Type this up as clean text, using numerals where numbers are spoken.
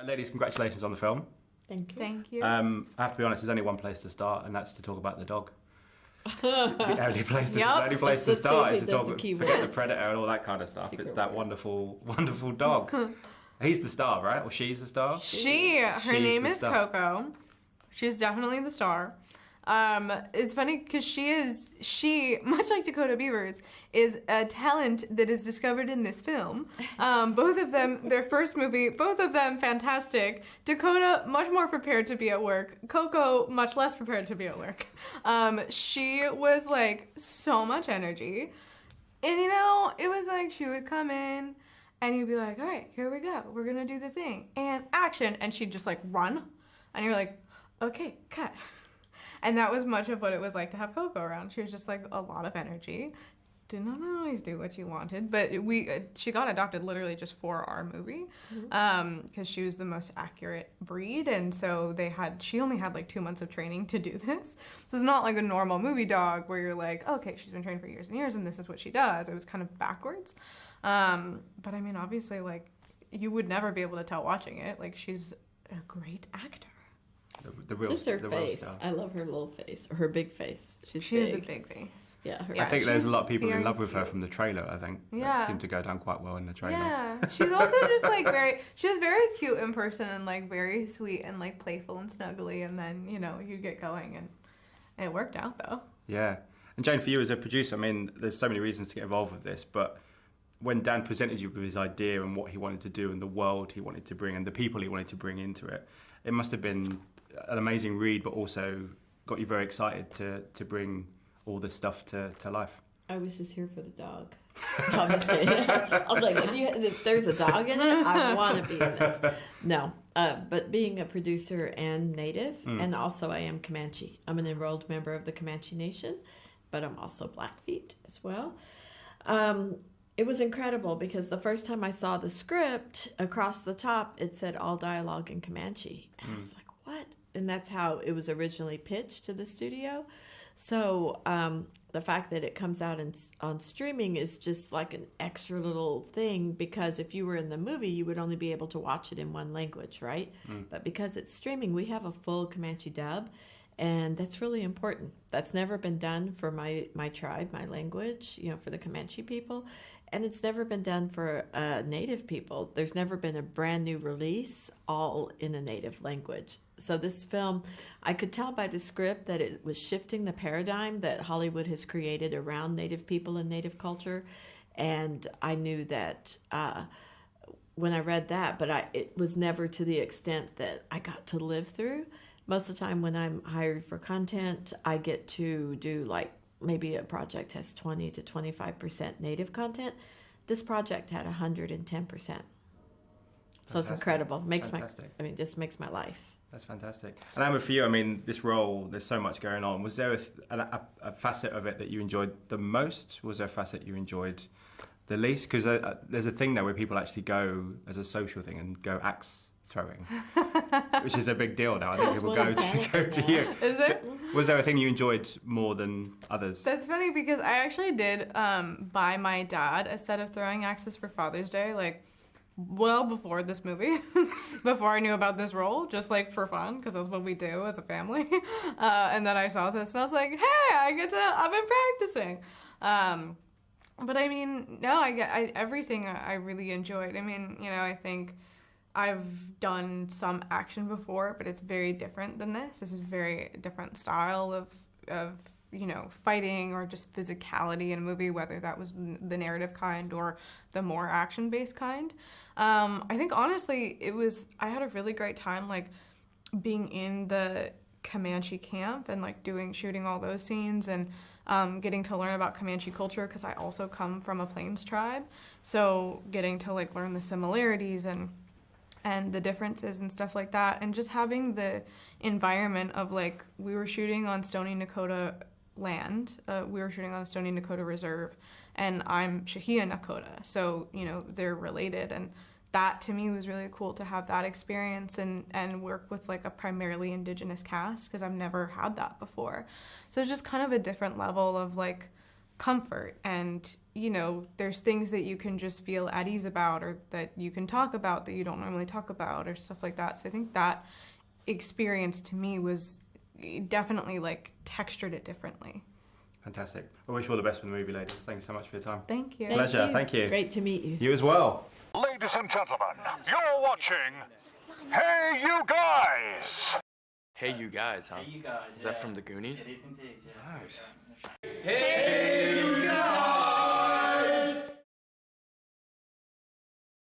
Ladies, congratulations on the film. Thank you. Thank you. I have to be honest, there's only one place to start, and that's to talk about the dog. The only place to start is to talk, forget the predator and all that kind of stuff. It's that wonderful, wonderful dog. He's the star, right? Or she's the star? Her name is Coco. She's definitely the star. It's funny because she, much like Dakota Beavers, is a talent that is discovered in this film. Both of them, their first movie, both of them fantastic. Dakota, much more prepared to be at work. Coco, much less prepared to be at work. She was like so much energy. And you know, it was like she would come in and you'd be like, all right, here we go. We're going to do the thing. And action. And she'd just like run. And you're like, okay, cut. And that was much of what it was like to have Coco around. She was just like a lot of energy. Did not always do what you wanted, but she got adopted literally just for our movie because she was the most accurate breed, and so she only had like 2 months of training to do this. So it's not like a normal movie dog where you're like, okay, she's been trained for years and years, and this is what she does. It was kind of backwards. But I mean, obviously, like you would never be able to tell watching it. Like she's a great actor. Just her face. I love her little face, or her big face. She has a big face. Yeah, I think there's a lot of people in love with her from the trailer. I think that seemed to go down quite well in the trailer. Yeah, she's also just like she's very cute in person and like very sweet and like playful and snuggly. And then you get going and it worked out though. Yeah, and Jane, for you as a producer, I mean, there's so many reasons to get involved with this, but when Dan presented you with his idea and what he wanted to do and the world he wanted to bring and the people he wanted to bring into it, it must have been an amazing read, but also got you very excited to bring all this stuff to life. I was just here for the dog. No, I'm just kidding. I was like, if there's a dog in it, I want to be in this. No, but being a producer and native, and also I am Comanche. I'm an enrolled member of the Comanche Nation, but I'm also Blackfeet as well. It was incredible because the first time I saw the script, across the top, it said all dialogue in Comanche. And I was like, what? And that's how it was originally pitched to the studio. So the fact that it comes out on streaming is just like an extra little thing, because if you were in the movie, you would only be able to watch it in one language, right? But because it's streaming, we have a full Comanche dub, and that's really important. That's never been done for my tribe, my language, for the Comanche people. And it's never been done for Native people. There's never been a brand new release all in a Native language. So this film, I could tell by the script that it was shifting the paradigm that Hollywood has created around Native people and Native culture. And I knew that when I read that, but it was never to the extent that I got to live through. Most of the time when I'm hired for content, I get to do like maybe a project has 20 to 25% Native content. This project had 110%. So it's incredible. Just makes my life. That's fantastic. And Amber, for you, I mean, this role, there's so much going on. Was there a facet of it that you enjoyed the most? Was there a facet you enjoyed the least? Because there's a thing there where people actually go as a social thing and go axe throwing, which is a big deal now. I think people go to you. Is there? So, was there a thing you enjoyed more than others? That's funny because I actually did buy my dad a set of throwing axes for Father's Day, like well before this movie, before I knew about this role, just like for fun, because that's what we do as a family. And then I saw this and I was like, hey, I've been practicing. But I mean, no, everything I really enjoyed. I mean, I think I've done some action before, but it's very different than this. This is a very different style of fighting or just physicality in a movie, whether that was the narrative kind or the more action-based kind. I think honestly, I had a really great time like being in the Comanche camp and like shooting all those scenes and getting to learn about Comanche culture, because I also come from a Plains tribe, so getting to like learn the similarities and the differences and stuff like that, and just having the environment of like, we were shooting on Stormee Nakota land, we were shooting on Stormee Nakota Reserve, and I'm Shahia Nakota, so they're related, and that to me was really cool to have that experience and work with like a primarily indigenous cast, because I've never had that before. So it's just kind of a different level of like comfort, and you know, there's things that you can just feel at ease about, or that you can talk about that you don't normally talk about, or stuff like that. So I think that experience to me was definitely like textured it differently. Fantastic. I wish you all the best for the movie, ladies. Thank you so much for your time. Thank you. Pleasure. Thank you. It's great to meet you. You as well. Ladies and gentlemen, you're watching Hey You Guys! Hey, you guys, huh? Hey, you guys. Is that from the Goonies? It is indeed, yes. Nice. Hey!